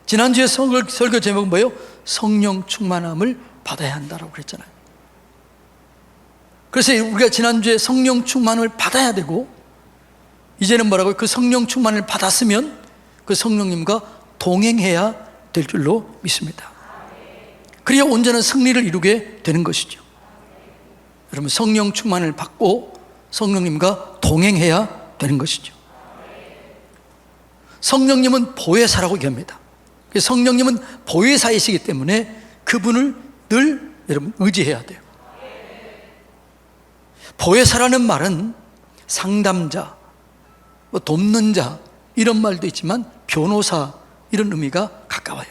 지난주에 설교 제목은 뭐예요? 성령 충만함을 받아야 한다라고 그랬잖아요. 그래서 우리가 지난주에 성령 충만을 받아야 되고, 이제는 뭐라고요? 그 성령 충만을 받았으면 그 성령님과 동행해야 될 줄로 믿습니다. 그래야 온전한 승리를 이루게 되는 것이죠. 여러분, 성령 충만을 받고 성령님과 동행해야 되는 것이죠. 성령님은 보혜사라고 얘기합니다. 성령님은 보혜사이시기 때문에 그분을 늘 여러분 의지해야 돼요. 보혜사라는 말은 상담자, 돕는 자 이런 말도 있지만 변호사 이런 의미가 가까워요.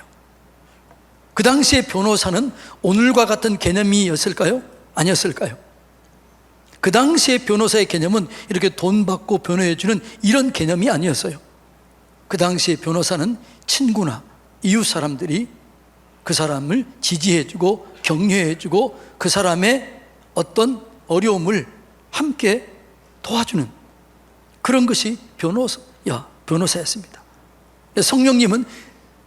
그 당시에 변호사는 오늘과 같은 개념이었을까요? 아니었을까요? 그 당시에 변호사의 개념은 이렇게 돈 받고 변호해주는 이런 개념이 아니었어요. 그 당시에 변호사는 친구나 이웃 사람들이 그 사람을 지지해주고 격려해주고 그 사람의 어떤 어려움을 함께 도와주는 그런 것이 변호사였습니다. 성령님은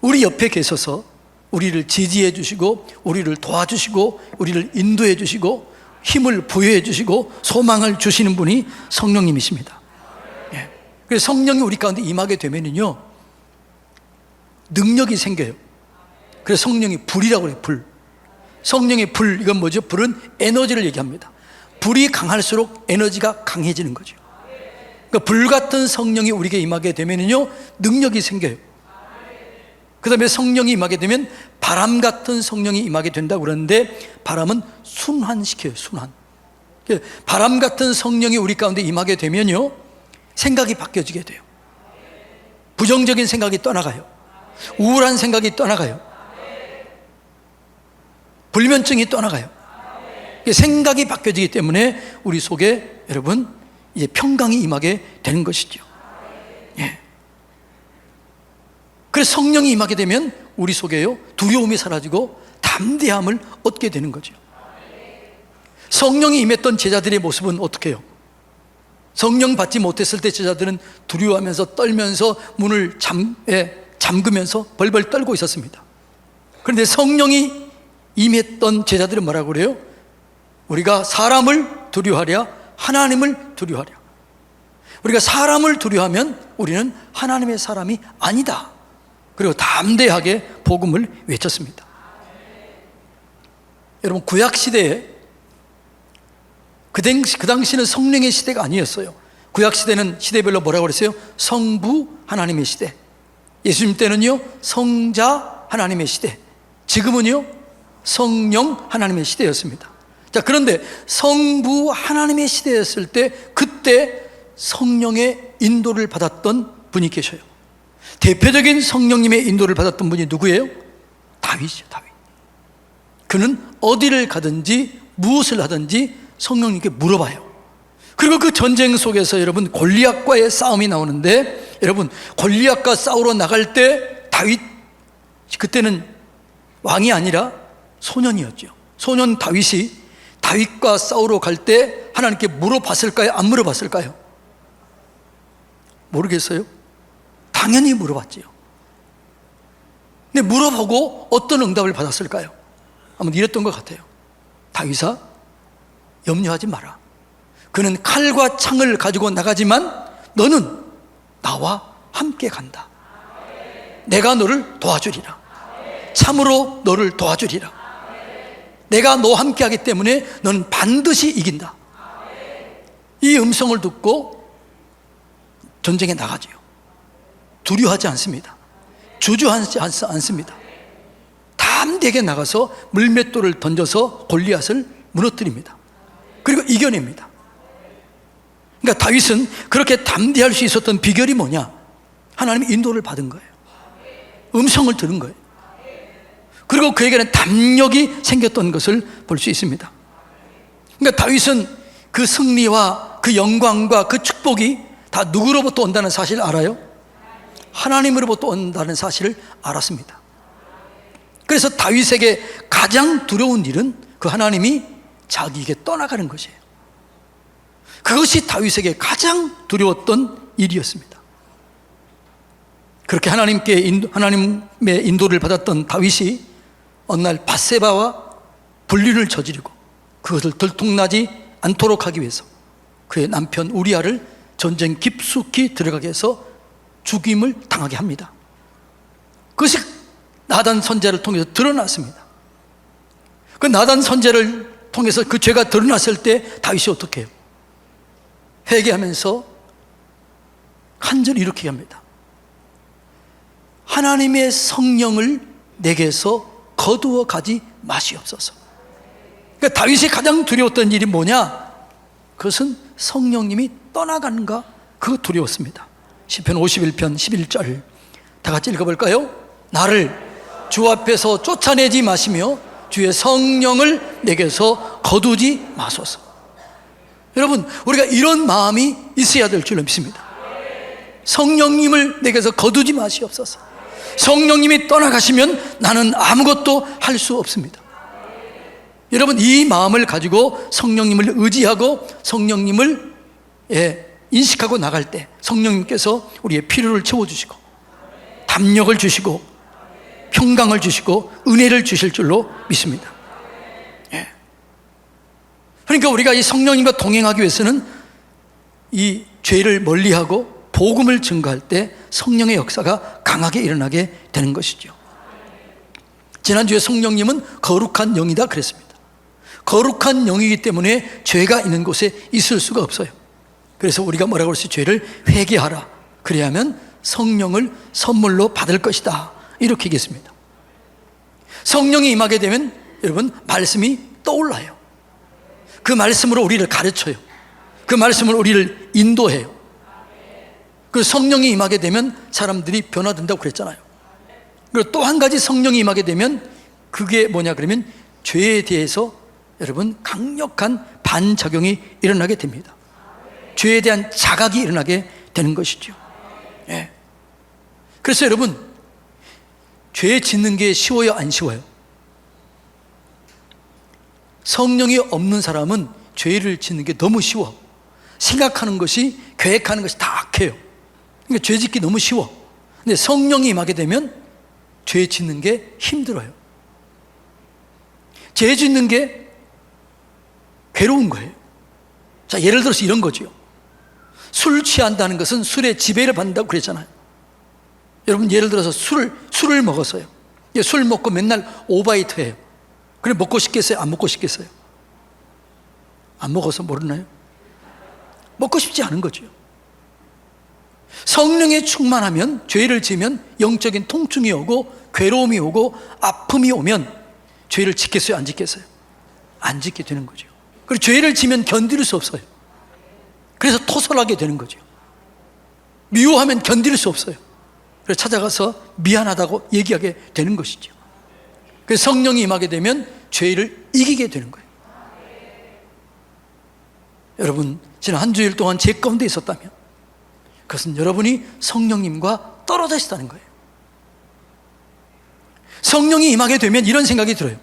우리 옆에 계셔서 우리를 지지해 주시고 우리를 도와주시고 우리를 인도해 주시고 힘을 부여해 주시고 소망을 주시는 분이 성령님이십니다. 그래서 성령이 우리 가운데 임하게 되면은요, 능력이 생겨요. 그래서 성령이 불이라고 그래요. 불. 성령의 불, 이건 뭐죠? 불은 에너지를 얘기합니다. 불이 강할수록 에너지가 강해지는 거죠. 그러니까 불 같은 성령이 우리에게 임하게 되면은요, 능력이 생겨요. 그 다음에 성령이 임하게 되면 바람 같은 성령이 임하게 된다고 그러는데, 바람은 순환시켜요. 순환. 바람 같은 성령이 우리 가운데 임하게 되면요, 생각이 바뀌어지게 돼요. 부정적인 생각이 떠나가요. 우울한 생각이 떠나가요. 불면증이 떠나가요. 생각이 바뀌어지기 때문에 우리 속에 여러분 이제 평강이 임하게 되는 것이죠. 예. 그래서 성령이 임하게 되면 우리 속에요, 두려움이 사라지고 담대함을 얻게 되는 거죠. 성령이 임했던 제자들의 모습은 어떻게 해요? 성령 받지 못했을 때 제자들은 두려워하면서 떨면서 문을 잠그면서 벌벌 떨고 있었습니다. 그런데 성령이 임했던 제자들은 뭐라고 그래요? 우리가 사람을 두려워하랴 하나님을 두려워하랴. 우리가 사람을 두려워하면 우리는 하나님의 사람이 아니다. 그리고 담대하게 복음을 외쳤습니다. 여러분, 구약시대에 그 당시는 성령의 시대가 아니었어요. 구약시대는 시대별로 뭐라고 그랬어요? 성부 하나님의 시대. 예수님 때는요, 성자 하나님의 시대. 지금은요, 성령 하나님의 시대였습니다. 자, 그런데 성부 하나님의 시대였을 때, 그때 성령의 인도를 받았던 분이 계셔요. 대표적인 성령님의 인도를 받았던 분이 누구예요? 다윗이요. 다윗. 그는 어디를 가든지 무엇을 하든지 성령님께 물어봐요. 그리고 그 전쟁 속에서 여러분 골리앗과의 싸움이 나오는데, 여러분 골리앗과 싸우러 나갈 때 다윗, 그때는 왕이 아니라 소년이었죠. 소년 다윗이 다윗과 싸우러 갈 때 하나님께 물어봤을까요? 안 물어봤을까요? 모르겠어요. 당연히 물어봤지요. 근데 물어보고 어떤 응답을 받았을까요? 아마 이랬던 것 같아요. 다윗아, 염려하지 마라. 그는 칼과 창을 가지고 나가지만 너는 나와 함께 간다. 내가 너를 도와주리라. 참으로 너를 도와주리라. 내가 너와 함께 하기 때문에 너는 반드시 이긴다. 이 음성을 듣고 전쟁에 나가지요. 두려워하지 않습니다. 주저하지 않습니다. 담대하게 나가서 물맷돌을 던져서 골리앗을 무너뜨립니다. 그리고 이겨냅니다. 그러니까 다윗은 그렇게 담대할 수 있었던 비결이 뭐냐? 하나님의 인도를 받은 거예요. 음성을 들은 거예요. 그리고 그에게는 담력이 생겼던 것을 볼 수 있습니다. 그러니까 다윗은 그 승리와 그 영광과 그 축복이 다 누구로부터 온다는 사실을 알아요? 하나님으로부터 온다는 사실을 알았습니다. 그래서 다윗에게 가장 두려운 일은 그 하나님이 자기에게 떠나가는 것이에요. 그것이 다윗에게 가장 두려웠던 일이었습니다. 그렇게 하나님의 인도를 받았던 다윗이 어느 날 밧세바와 불륜을 저지르고 그것을 들통나지 않도록 하기 위해서 그의 남편 우리아를 전쟁 깊숙이 들어가게 해서 죽임을 당하게 합니다. 그것이 나단 선지자를 통해서 드러났습니다. 그 나단 선지자를 통해서 그 죄가 드러났을 때 다윗이 어떻게 해요? 회개하면서 간절히 이렇게 합니다. 하나님의 성령을 내게서 거두어 가지 마시옵소서. 그러니까 다윗이 가장 두려웠던 일이 뭐냐? 그것은 성령님이 떠나가는가? 그거 두려웠습니다. 시편 51편 11절 다 같이 읽어볼까요? 나를 주 앞에서 쫓아내지 마시며 주의 성령을 내게서 거두지 마소서. 여러분, 우리가 이런 마음이 있어야 될 줄로 믿습니다. 성령님을 내게서 거두지 마시옵소서. 성령님이 떠나가시면 나는 아무것도 할 수 없습니다. 여러분, 이 마음을 가지고 성령님을 의지하고 성령님을 인식하고 나갈 때 성령님께서 우리의 필요를 채워주시고 담력을 주시고 평강을 주시고 은혜를 주실 줄로 믿습니다. 그러니까 우리가 이 성령님과 동행하기 위해서는 이 죄를 멀리하고 복음을 증거할 때 성령의 역사가 강하게 일어나게 되는 것이죠. 지난주에 성령님은 거룩한 영이다 그랬습니다. 거룩한 영이기 때문에 죄가 있는 곳에 있을 수가 없어요. 그래서 우리가 뭐라고 그랬어요? 죄를 회개하라. 그래야 하면 성령을 선물로 받을 것이다, 이렇게 얘기했습니다. 성령이 임하게 되면 여러분 말씀이 떠올라요. 그 말씀으로 우리를 가르쳐요. 그 말씀으로 우리를 인도해요. 그 성령이 임하게 되면 사람들이 변화된다고 그랬잖아요. 그리고 또 한 가지 성령이 임하게 되면 그게 뭐냐 그러면 죄에 대해서 여러분 강력한 반작용이 일어나게 됩니다. 죄에 대한 자각이 일어나게 되는 것이죠. 예. 그래서 여러분, 죄 짓는 게 쉬워요, 안 쉬워요? 성령이 없는 사람은 죄를 짓는 게 너무 쉬워. 생각하는 것이, 계획하는 것이 다 악해요. 그러니까 죄 짓기 너무 쉬워. 근데 성령이 임하게 되면 죄 짓는 게 힘들어요. 죄 짓는 게 괴로운 거예요. 자, 예를 들어서 이런 거죠. 술 취한다는 것은 술에 지배를 받는다고 그랬잖아요. 여러분, 예를 들어서 술을 먹었어요. 술 먹고 맨날 오바이트 해요. 그래, 먹고 싶겠어요? 안 먹고 싶겠어요? 안 먹어서 모르나요? 먹고 싶지 않은 거죠. 성령에 충만하면, 죄를 지으면 영적인 통증이 오고 괴로움이 오고 아픔이 오면 죄를 짓겠어요, 안 짓겠어요? 안 짓게 되는 거죠. 그리고 죄를 지면 견딜 수 없어요. 그래서 토설하게 되는 거죠. 미워하면 견딜 수 없어요. 그래서 찾아가서 미안하다고 얘기하게 되는 것이죠. 그래서 성령이 임하게 되면 죄를 이기게 되는 거예요. 여러분, 지난 한 주일 동안 제 가운데 있었다면 그것은 여러분이 성령님과 떨어져 있다는 거예요. 성령이 임하게 되면 이런 생각이 들어요.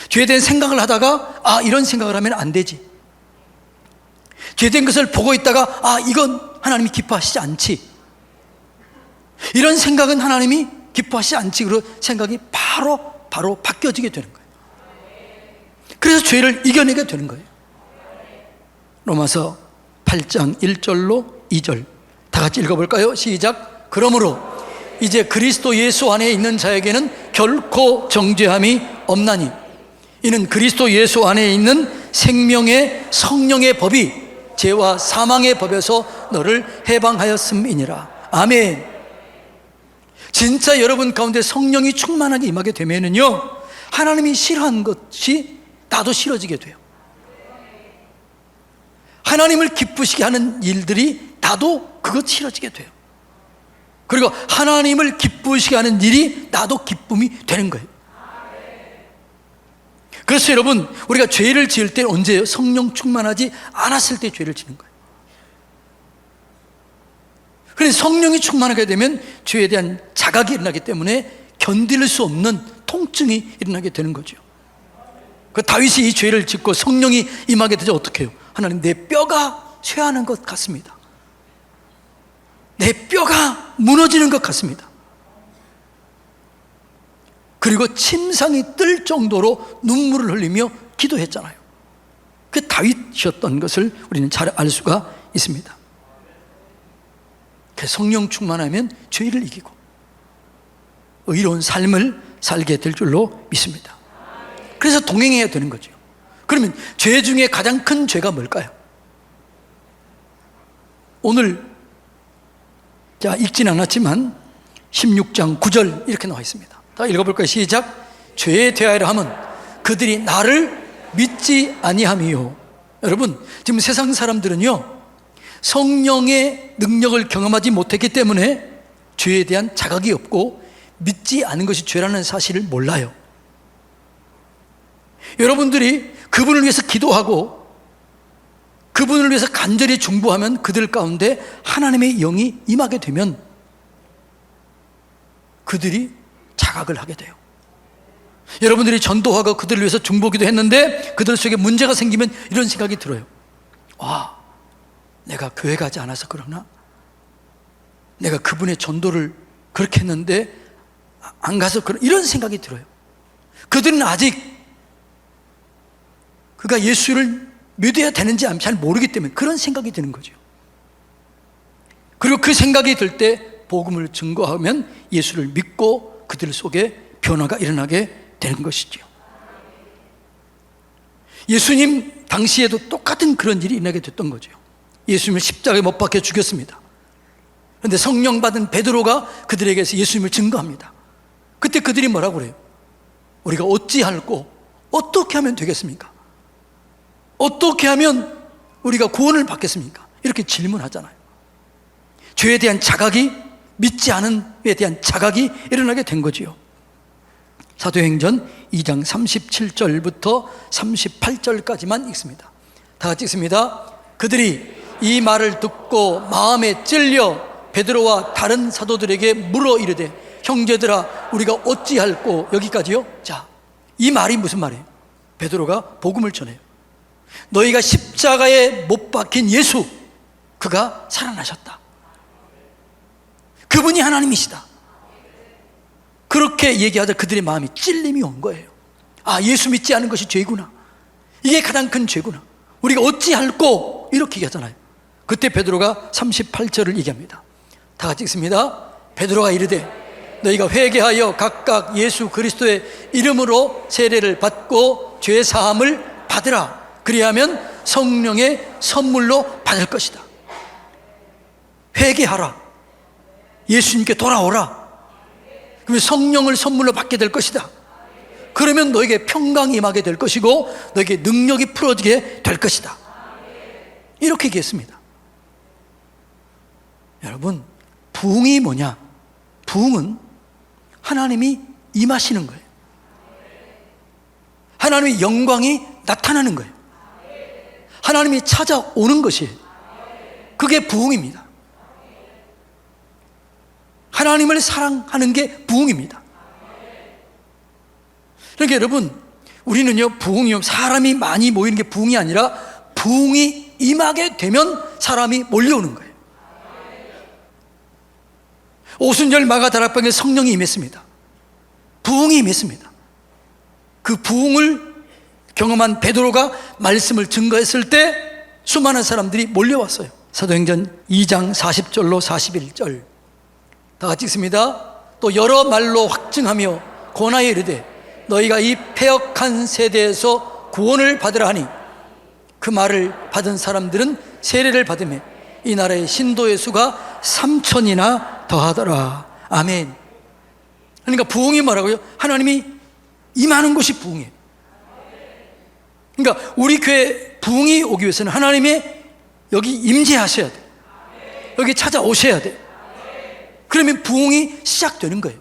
죄에 대한 생각을 하다가 이런 생각을 하면 안 되지. 죄된 것을 보고 있다가 이건 하나님이 기뻐하시지 않지. 이런 생각은 하나님이 기뻐하시지 않지. 그리고 생각이 바로 바뀌어지게 되는 거예요. 그래서 죄를 이겨내게 되는 거예요. 로마서 8장 1절로 2절 다 같이 읽어볼까요? 시작. 그러므로 이제 그리스도 예수 안에 있는 자에게는 결코 정죄함이 없나니 이는 그리스도 예수 안에 있는 생명의 성령의 법이 죄와 사망의 법에서 너를 해방하였음이니라. 아멘. 진짜 여러분 가운데 성령이 충만하게 임하게 되면은요, 하나님이 싫어하는 것이 나도 싫어지게 돼요. 하나님을 기쁘시게 하는 일들이 나도 그것 싫어지게 돼요. 그리고 하나님을 기쁘시게 하는 일이 나도 기쁨이 되는 거예요. 그래서 여러분, 우리가 죄를 지을 때 언제예요? 성령 충만하지 않았을 때 죄를 지는 거예요. 그래서 성령이 충만하게 되면 죄에 대한 자각이 일어나기 때문에 견딜 수 없는 통증이 일어나게 되는 거죠. 그 다윗이 이 죄를 짓고 성령이 임하게 되자 어떻게 해요? 하나님, 내 뼈가 쇠하는 것 같습니다. 내 뼈가 무너지는 것 같습니다. 그리고 침상이 뜰 정도로 눈물을 흘리며 기도했잖아요. 그 다윗이었던 것을 우리는 잘 알 수가 있습니다. 성령 충만하면 죄를 이기고 의로운 삶을 살게 될 줄로 믿습니다. 그래서 동행해야 되는 거죠. 그러면 죄 중에 가장 큰 죄가 뭘까요? 오늘 읽진 않았지만 16장 9절 이렇게 나와 있습니다. 다 읽어볼까요? 시작. 죄에 대하여 하면 그들이 나를 믿지 아니함이요. 여러분, 지금 세상 사람들은요, 성령의 능력을 경험하지 못했기 때문에 죄에 대한 자각이 없고 믿지 않은 것이 죄라는 사실을 몰라요. 여러분들이 그분을 위해서 기도하고 그분을 위해서 간절히 중보하면 그들 가운데 하나님의 영이 임하게 되면 그들이 자각을 하게 돼요. 여러분들이 전도하고 그들을 위해서 중보기도 했는데 그들 속에 문제가 생기면 이런 생각이 들어요. 와, 내가 교회 가지 않아서 그러나? 내가 그분의 전도를 그렇게 했는데 안 가서 그러나? 이런 생각이 들어요. 그들은 아직 그가 예수를 믿어야 되는지 잘 모르기 때문에 그런 생각이 드는 거죠. 그리고 그 생각이 들 때 복음을 증거하면 예수를 믿고 그들 속에 변화가 일어나게 되는 것이죠. 예수님 당시에도 똑같은 그런 일이 일어나게 됐던 거죠. 예수님을 십자가에 못 박혀 죽였습니다. 그런데 성령 받은 베드로가 그들에게서 예수님을 증거합니다. 그때 그들이 뭐라고 그래요? 우리가 어찌할꼬 어떻게 하면 되겠습니까? 어떻게 하면 우리가 구원을 받겠습니까? 이렇게 질문하잖아요. 죄에 대한 자각이, 믿지 않음에 대한 자각이 일어나게 된 거지요. 사도행전 2장 37절부터 38절까지만 읽습니다. 다 같이 읽습니다. 그들이 이 말을 듣고 마음에 찔려 베드로와 다른 사도들에게 물어 이르되 형제들아 우리가 어찌할꼬. 여기까지요. 자, 이 말이 무슨 말이에요? 베드로가 복음을 전해요. 너희가 십자가에 못 박힌 예수, 그가 살아나셨다. 그분이 하나님이시다. 그렇게 얘기하자 그들의 마음이 찔림이 온 거예요. 아, 예수 믿지 않은 것이 죄구나. 이게 가장 큰 죄구나. 우리가 어찌할꼬. 이렇게 얘기하잖아요. 그때 베드로가 38절을 얘기합니다. 다 같이 읽습니다. 베드로가 이르되 너희가 회개하여 각각 예수 그리스도의 이름으로 세례를 받고 죄 사함을 받으라. 그리하면 성령의 선물로 받을 것이다. 회개하라. 예수님께 돌아오라. 그러면 성령을 선물로 받게 될 것이다. 그러면 너에게 평강이 임하게 될 것이고 너에게 능력이 풀어지게 될 것이다. 이렇게 얘기했습니다. 여러분, 부흥이 뭐냐? 부흥은 하나님이 임하시는 거예요. 하나님의 영광이 나타나는 거예요. 하나님이 찾아오는 것이에요. 그게 부흥입니다. 하나님을 사랑하는 게 부흥입니다. 그러니까 여러분, 우리는요, 부흥이요, 사람이 많이 모이는 게 부흥이 아니라 부흥이 임하게 되면 사람이 몰려오는 거예요. 오순절 마가다락방에 성령이 임했습니다. 부흥이 임했습니다. 그 부흥을 경험한 베드로가 말씀을 증거했을 때 수많은 사람들이 몰려왔어요. 사도행전 2장 40절로 41절 다 같이 읽습니다. 또 여러 말로 확증하며 권하여 이르되 너희가 이 패역한 세대에서 구원을 받으라 하니 그 말을 받은 사람들은 세례를 받으며 이 나라의 신도의 수가 3,000이나 더하더라. 아멘. 그러니까 부흥이 뭐라고요? 하나님이 임하는 것이 부흥이에요. 그러니까 우리 교회 부흥이 오기 위해서는 하나님의 여기 임재하셔야 돼요. 여기 찾아오셔야 돼요. 그러면 부흥이 시작되는 거예요.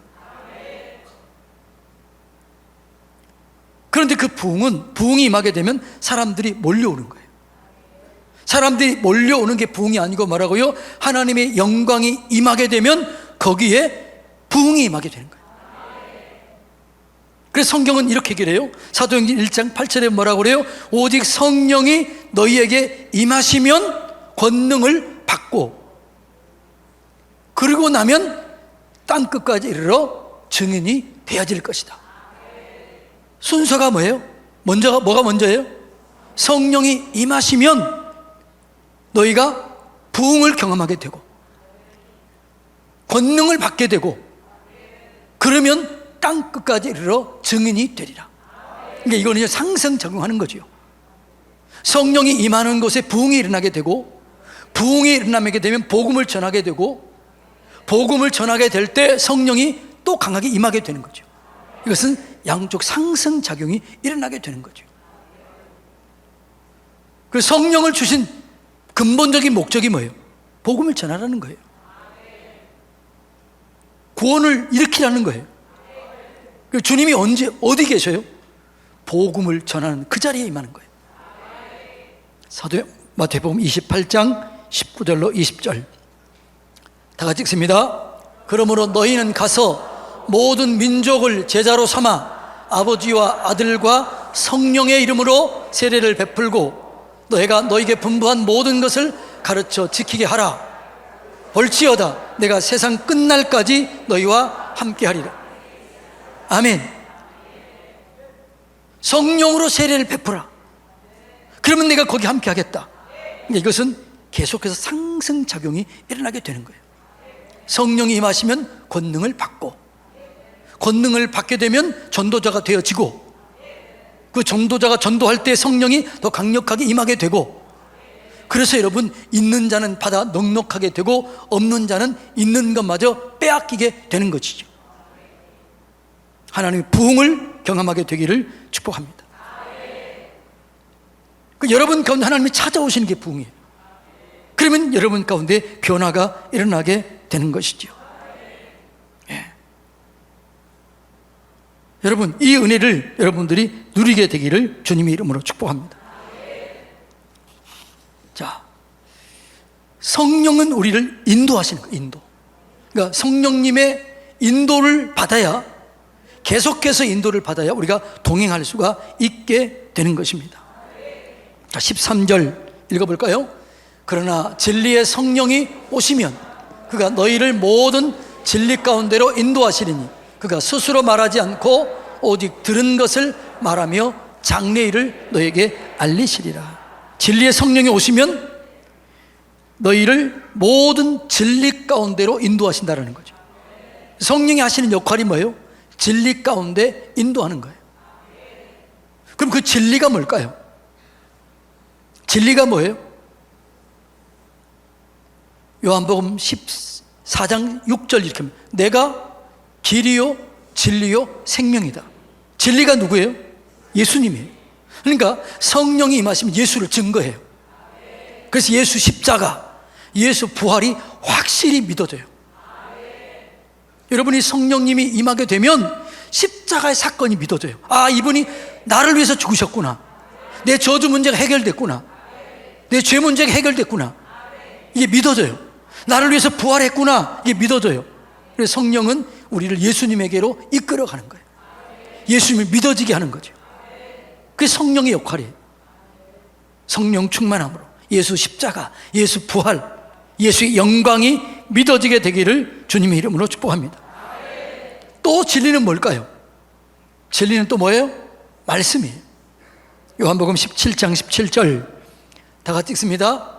그런데 그 부흥이 임하게 되면 사람들이 몰려오는 거예요. 사람들이 몰려오는 게 부흥이 아니고 뭐라고요? 하나님의 영광이 임하게 되면 거기에 부흥이 임하게 되는 거예요. 그래서 성경은 이렇게 얘기를 해요. 사도행전 1장 8절에 뭐라고 그래요? 오직 성령이 너희에게 임하시면 권능을 받고 그러고 나면 땅끝까지 이르러 증인이 되어질 것이다. 순서가 뭐예요? 뭐가 먼저예요? 성령이 임하시면 너희가 부흥을 경험하게 되고 권능을 받게 되고 그러면 땅끝까지 이르러 증인이 되리라. 그러니까 이거는 상승작용하는 거죠. 성령이 임하는 곳에 부흥이 일어나게 되고 부흥이 일어나게 되면 복음을 전하게 되고 복음을 전하게 될 때 성령이 또 강하게 임하게 되는 거죠. 이것은 양쪽 상승작용이 일어나게 되는 거죠. 그 성령을 주신 근본적인 목적이 뭐예요? 복음을 전하라는 거예요. 구원을 일으키라는 거예요. 주님이 어디 계셔요? 복음을 전하는 그 자리에 임하는 거예요. 마태복음 28장 19절로 20절 다 같이 읽습니다. 그러므로 너희는 가서 모든 민족을 제자로 삼아 아버지와 아들과 성령의 이름으로 세례를 베풀고 너희가 너희에게 분부한 모든 것을 가르쳐 지키게 하라. 볼지어다 내가 세상 끝날까지 너희와 함께하리라. 아멘. 성령으로 세례를 베풀어. 그러면 내가 거기 함께하겠다. 이것은 계속해서 상승작용이 일어나게 되는 거예요. 성령이 임하시면 권능을 받고 권능을 받게 되면 전도자가 되어지고 그 전도자가 전도할 때 성령이 더 강력하게 임하게 되고 그래서 여러분 있는 자는 받아 넉넉하게 되고 없는 자는 있는 것마저 빼앗기게 되는 것이죠. 하나님의 부흥을 경험하게 되기를 축복합니다. 여러분 가운데 하나님이 찾아오시는 게 부흥이에요. 그러면 여러분 가운데 변화가 일어나게 되는 것이죠. 예. 여러분 이 은혜를 여러분들이 누리게 되기를 주님의 이름으로 축복합니다. 자, 성령은 우리를 인도하시는 거예요. 인도. 그러니까 성령님의 인도를 받아야 계속해서 인도를 받아야 우리가 동행할 수가 있게 되는 것입니다. 자, 13절 읽어볼까요? 그러나 진리의 성령이 오시면 그가 너희를 모든 진리 가운데로 인도하시리니 그가 스스로 말하지 않고 오직 들은 것을 말하며 장래일을 너희에게 알리시리라. 진리의 성령이 오시면 너희를 모든 진리 가운데로 인도하신다는 거죠. 성령이 하시는 역할이 뭐예요? 진리 가운데 인도하는 거예요. 그럼 그 진리가 뭘까요? 진리가 뭐예요? 요한복음 14장 6절 이렇게 합니다. 내가 길이요 진리요 생명이다. 진리가 누구예요? 예수님이에요. 그러니까 성령이 임하시면 예수를 증거해요. 그래서 예수 십자가, 예수 부활이 확실히 믿어져요. 여러분이 성령님이 임하게 되면 십자가의 사건이 믿어져요. 아, 이분이 나를 위해서 죽으셨구나. 내 저주 문제가 해결됐구나. 내 죄 문제가 해결됐구나. 이게 믿어져요. 나를 위해서 부활했구나. 이게 믿어져요. 그래서 성령은 우리를 예수님에게로 이끌어가는 거예요. 예수님을 믿어지게 하는 거죠. 그게 성령의 역할이에요. 성령 충만함으로 예수 십자가, 예수 부활, 예수의 영광이 믿어지게 되기를 주님의 이름으로 축복합니다. 또 진리는 뭘까요? 진리는 또 뭐예요? 말씀이에요. 요한복음 17장 17절 다 같이 읽습니다.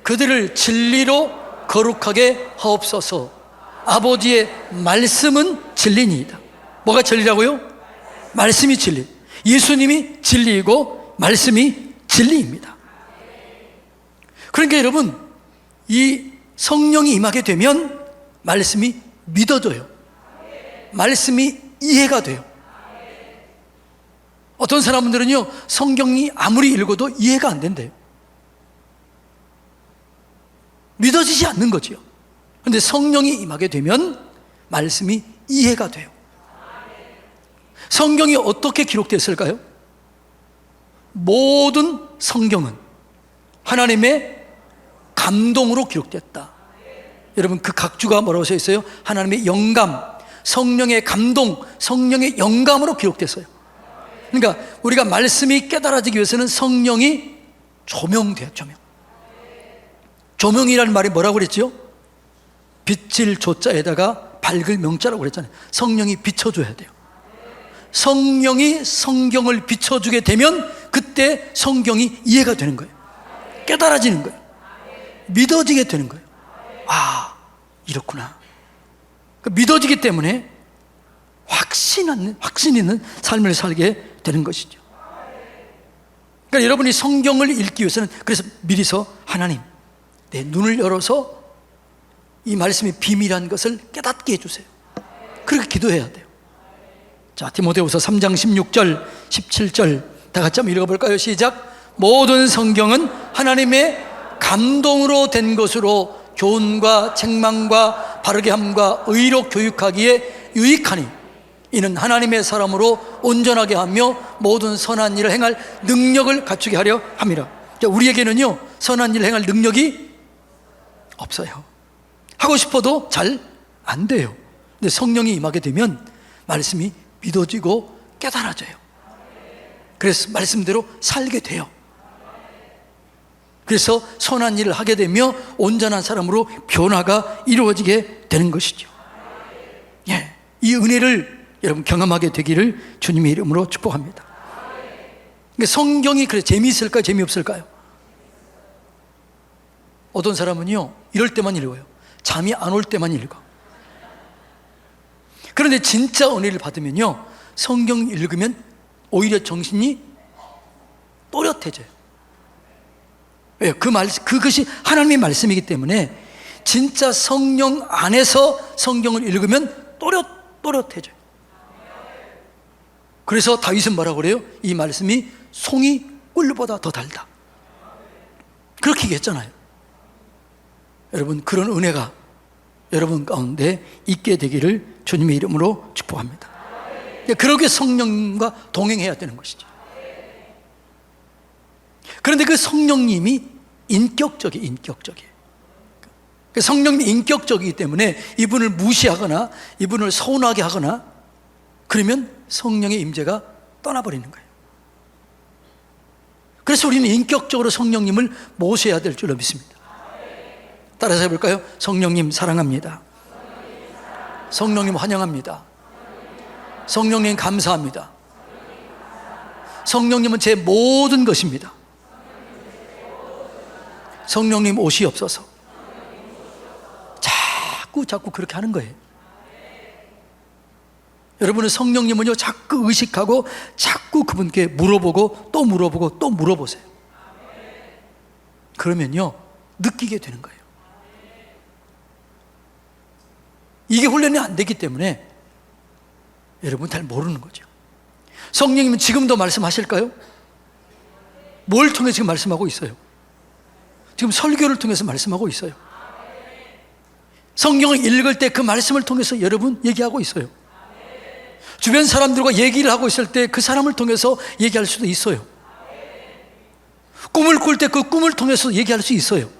그들을 진리로 거룩하게 하옵소서. 아버지의 말씀은 진리니이다. 뭐가 진리라고요? 말씀이 진리. 예수님이 진리이고 말씀이 진리입니다. 그러니까 여러분 이 성령이 임하게 되면 말씀이 믿어져요. 말씀이 이해가 돼요. 어떤 사람들은요 성경이 아무리 읽어도 이해가 안 된대요. 믿어지지 않는 거죠. 그런데 성령이 임하게 되면 말씀이 이해가 돼요. 성경이 어떻게 기록됐을까요? 모든 성경은 하나님의 감동으로 기록됐다. 여러분 그 각주가 뭐라고 써 있어요? 하나님의 영감, 성령의 감동, 성령의 영감으로 기록됐어요. 그러니까 우리가 말씀이 깨달아지기 위해서는 성령이 조명돼요. 조명이라는 말이 뭐라고 그랬죠? 빛을 조자에다가 밝을 명자라고 그랬잖아요. 성령이 비춰줘야 돼요. 성령이 성경을 비춰주게 되면 그때 성경이 이해가 되는 거예요. 깨달아지는 거예요. 믿어지게 되는 거예요. 아, 이렇구나. 믿어지기 때문에 확신 있는 삶을 살게 되는 것이죠. 그러니까 여러분이 성경을 읽기 위해서는 그래서 미리서 하나님, 내 눈을 열어서 이 말씀의 비밀한 것을 깨닫게 해주세요. 그렇게 기도해야 돼요. 자, 디모데후서 3장 16절 17절 다 같이 한번 읽어볼까요? 시작. 모든 성경은 하나님의 감동으로 된 것으로 교훈과 책망과 바르게 함과 의로 교육하기에 유익하니 이는 하나님의 사람으로 온전하게 하며 모든 선한 일을 행할 능력을 갖추게 하려 함이라. 우리에게는요, 선한 일을 행할 능력이 없어요. 하고 싶어도 잘 안 돼요. 근데 성령이 임하게 되면 말씀이 믿어지고 깨달아져요. 그래서 말씀대로 살게 돼요. 그래서 선한 일을 하게 되며 온전한 사람으로 변화가 이루어지게 되는 것이죠. 예, 이 은혜를 여러분 경험하게 되기를 주님의 이름으로 축복합니다. 성경이 그래 재미있을까요? 재미없을까요? 어떤 사람은요, 이럴 때만 읽어요. 잠이 안 올 때만 읽어. 그런데 진짜 은혜를 받으면요, 성경 읽으면 오히려 정신이 또렷해져요. 왜요? 그것이 하나님의 말씀이기 때문에 진짜 성령 안에서 성경을 읽으면 또렷해져요. 그래서 다윗은 뭐라고 그래요? 이 말씀이 송이 꿀보다 더 달다. 그렇게 얘기했잖아요. 여러분, 그런 은혜가 여러분 가운데 있게 되기를 주님의 이름으로 축복합니다. 그러게 성령님과 동행해야 되는 것이죠. 그런데 그 성령님이 인격적이에요. 성령님이 인격적이기 때문에 이분을 무시하거나 이분을 서운하게 하거나 그러면 성령의 임재가 떠나버리는 거예요. 그래서 우리는 인격적으로 성령님을 모셔야 될 줄로 믿습니다. 따라서 해볼까요? 성령님 사랑합니다. 성령님 환영합니다. 성령님 감사합니다. 성령님은 제 모든 것입니다. 성령님 오시옵소서. 자꾸 그렇게 하는 거예요. 여러분은 성령님은요, 자꾸 의식하고 자꾸 그분께 물어보고 또 물어보고 또 물어보세요. 그러면요, 느끼게 되는 거예요. 이게 훈련이 안 되기 때문에 여러분 잘 모르는 거죠. 성령님은 지금도 말씀하실까요? 뭘 통해서 지금 말씀하고 있어요? 지금 설교를 통해서 말씀하고 있어요. 성경을 읽을 때 그 말씀을 통해서 여러분 얘기하고 있어요. 주변 사람들과 얘기를 하고 있을 때 그 사람을 통해서 얘기할 수도 있어요. 꿈을 꿀 때 그 꿈을 통해서 얘기할 수 있어요.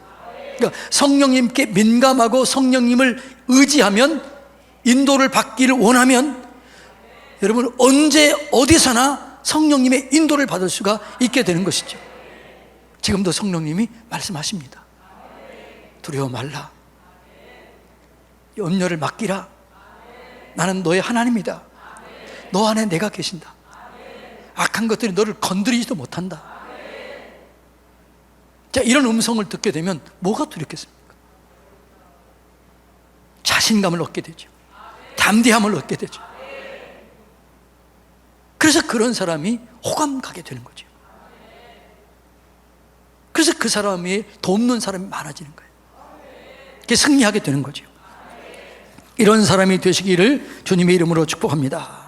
그러니까 성령님께 민감하고 성령님을 의지하면, 인도를 받기를 원하면 여러분 언제 어디서나 성령님의 인도를 받을 수가 있게 되는 것이죠. 지금도 성령님이 말씀하십니다. 두려워 말라. 염려를 맡기라. 나는 너의 하나님이다. 너 안에 내가 계신다. 악한 것들이 너를 건드리지도 못한다. 자, 이런 음성을 듣게 되면 뭐가 두렵겠습니까? 자신감을 얻게 되죠. 담대함을 얻게 되죠. 그래서 그런 사람이 호감 가게 되는 거죠. 그래서 그 사람이 돕는 사람이 많아지는 거예요. 그게 승리하게 되는 거죠. 이런 사람이 되시기를 주님의 이름으로 축복합니다.